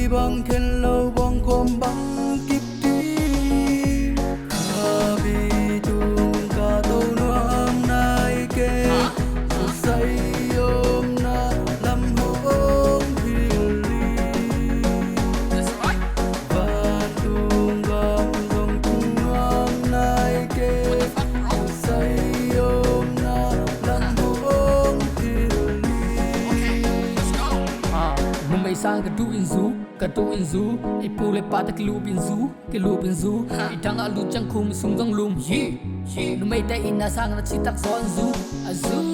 bang khen lâu bang khom bang kip ti abi tung ka to nuam nai ke say om na lam hong hili van tung gam dong tung nuam nai ke say om na lam hong hili Numay sang ka du in zu ipule pata ke lupin zu itang alu chang khum sung jong lum yi numay ta ina sang na chitak son zu azu